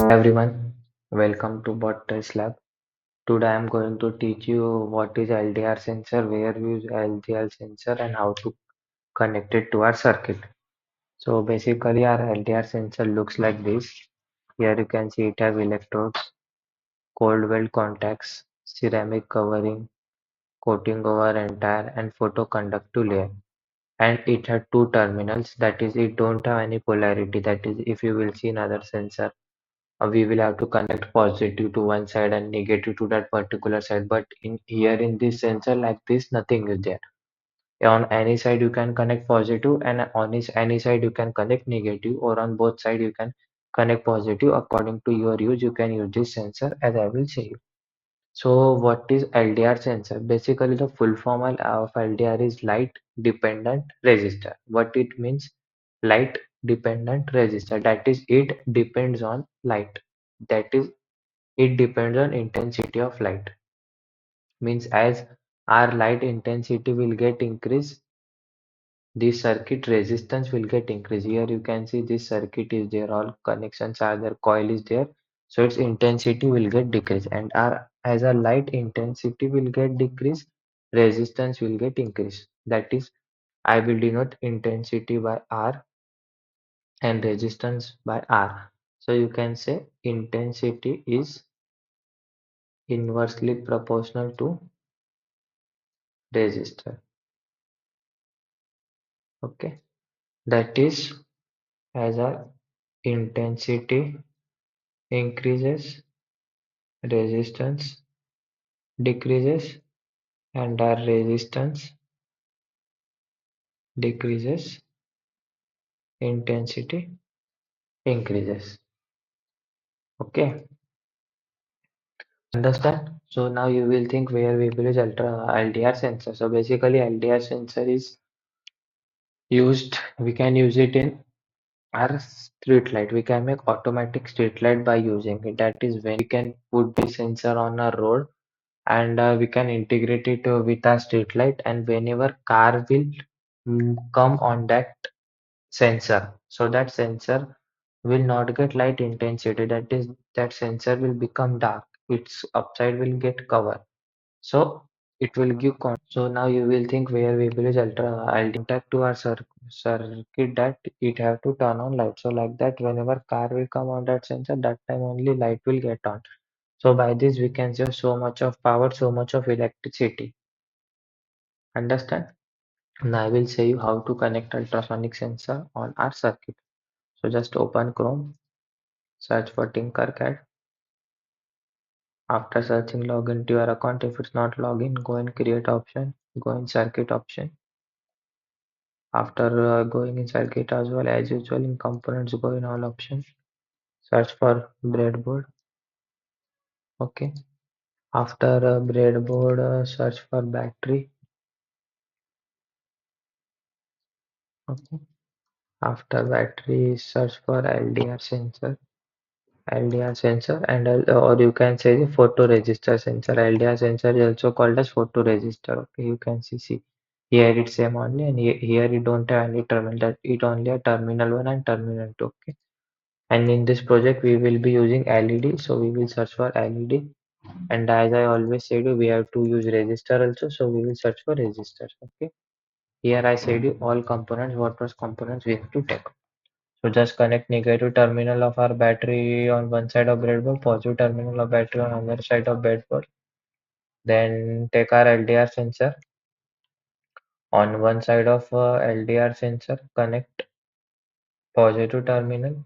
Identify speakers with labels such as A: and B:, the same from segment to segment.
A: Everyone, welcome to BotTales Lab. Today I am going to teach you what is LDR sensor, where we use LDR sensor and how to connect it to our circuit. So basically our LDR sensor looks like this. Here you can see it has electrodes, cold weld contacts, ceramic covering, coating over entire and photoconductive layer. And it had two terminals, that is it don't have any polarity, that is if you will see another sensor we will have to connect positive to one side and negative to that particular side, but in here in this sensor like this nothing is there. On any side you can connect positive and on any side you can connect negative, or on both side you can connect positive. According to your use you can use this sensor as I will show you. So what is LDR sensor? Basically the full form of LDR is light dependent resistor. What it means? Light dependent resistor, that is it depends on light, that is it depends on intensity of light. Means as our light intensity will get increased, this circuit resistance will get increased. Here you can see this circuit is there, all connections are there, coil is there, so its intensity will get decreased, and our as our light intensity will get decreased, resistance will get increased. That is, I will denote intensity by R and resistance by R. So you can say intensity is inversely proportional to resistor. Okay, that is, as our intensity increases, resistance decreases, and our resistance decreases, intensity increases. Okay, understand? So now you will think where we will use ultra LDR sensor. So basically LDR sensor is used, we can use it in our street light. We can make automatic street light by using it. That is when we can put the sensor on a road and we can integrate it with our street light, and whenever car will come on that sensor, so that sensor will not get light intensity, that is that sensor will become dark, its upside will get covered, so it will give so now you will think where we will use ultra contact to our circuit, that it have to turn on light, so like that whenever car will come on that sensor, that time only light will get on. So by this we can save so much of power, so much of electricity. Understand? Now I will show you how to connect ultrasonic sensor on our circuit. So just open Chrome, search for TinkerCAD. After searching, log into your account. If it's not login, go and create option. Go in circuit option. After going in circuit as well as usual in components, go in all options. Search for breadboard. Okay. After breadboard, search for battery. Okay. After battery, search for LDR sensor. LDR sensor, and or you can say the photoresistor sensor. LDR sensor is also called as photoresistor. Okay, you can see here it's same only, and here you don't have any terminal. That it only a terminal 1 and terminal 2. Okay, and in this project we will be using LED, so we will search for LED. And as I always said, we have to use resistor also, so we will search for resistors. Okay, here I said you all components. What was components we have to take. So just connect negative terminal of our battery on one side of breadboard, positive terminal of battery on other side of breadboard. Then take our LDR sensor. On one side of LDR sensor, connect positive terminal.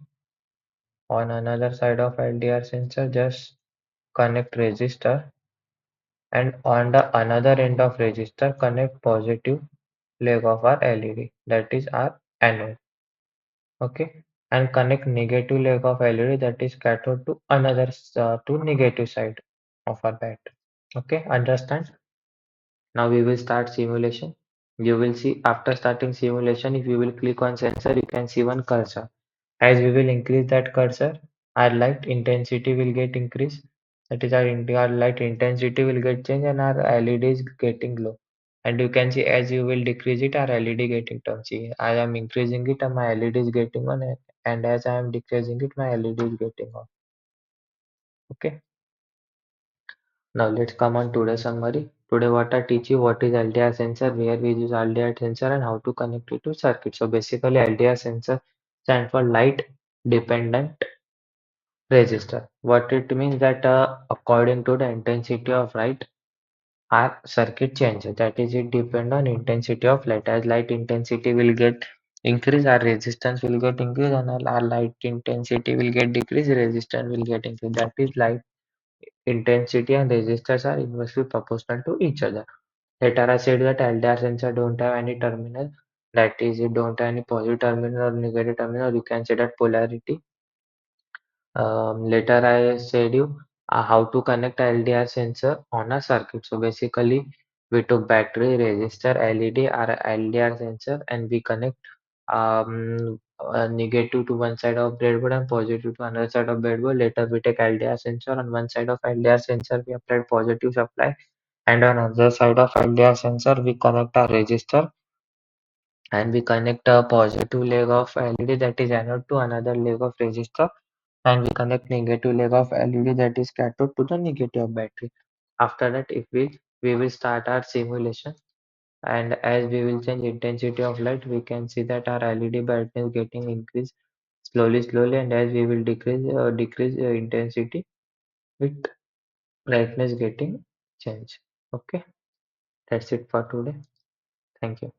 A: On another side of LDR sensor, just connect resistor. And on the another end of resistor, connect positive leg of our LED. That is our anode. Okay, and connect negative leg of LED, that is cathode, to another to negative side of our battery. Okay, understand? Now we will start simulation. You will see after starting simulation, if you will click on sensor, you can see one cursor. As we will increase that cursor, our light intensity will get increased. That is our light intensity will get changed and our LED is getting low. And you can see as you will decrease it, our LED getting turn. See, I am increasing it and my LED is getting on, and as I am decreasing it, my LED is getting off. Okay. Now let's come on today's summary. Today what I teach you what is LDR sensor, where we use LDR sensor and how to connect it to circuit. So basically LDR sensor stand for light dependent resistor. What it means that according to the intensity of light, our circuit changes. That is, it depend on intensity of light. As light intensity will get increase, our resistance will get increase, and our light intensity will get decrease, resistance will get increase. That is, light intensity and resistors are inversely proportional to each other. Later I said that LDR sensor don't have any terminal. That is, it don't have any positive terminal or negative terminal. You can say that polarity. Later I said you how to connect LDR sensor on a circuit. So basically we took battery, resistor, LED or LDR sensor and we connect negative to one side of breadboard and positive to another side of breadboard. Later we take LDR sensor. On one side of LDR sensor we apply positive supply, and on other side of LDR sensor we connect a resistor, and we connect a positive leg of LED, that is anode, to another leg of resistor, and we connect negative leg of LED, that is cathode, to the negative of battery. After that, if we will start our simulation, and as we will change intensity of light, we can see that our LED brightness getting increased slowly, and as we will decrease intensity with brightness getting changed. Okay, that's it for today. Thank you.